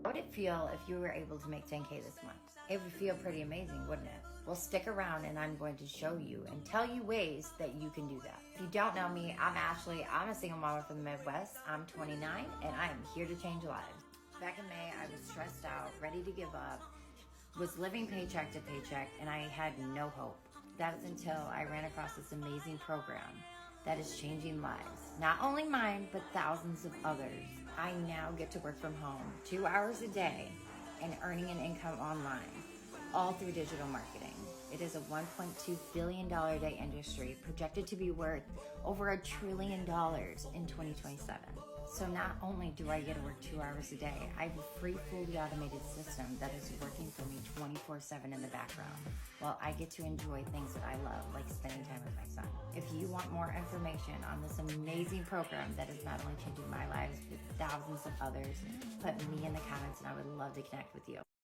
How would it feel if you were able to make 10K this month? It would feel pretty amazing, wouldn't it? Well, stick around and I'm going to show you and tell you ways that you can do that. If you don't know me, I'm Ashley. I'm a single mom from the Midwest. I'm 29 and I am here to change lives. Back in May, I was stressed out, ready to give up, was living paycheck to paycheck, and I had no hope. That is until I ran across this amazing program that is changing lives. Not only mine, but thousands of others. I now get to work from home 2 hours a day and earning an income online, all through digital marketing. It is a $1.2 billion a day industry projected to be worth over $1 trillion in 2027. So not only do I get to work 2 hours a day, I have a free, fully automated system that is working for me 24/7 in the background, while I get to enjoy things that I love, like spending time with my son. If you want more information on this amazing program that is not only changing my lives, but thousands of others, put me in the comments and I would love to connect with you.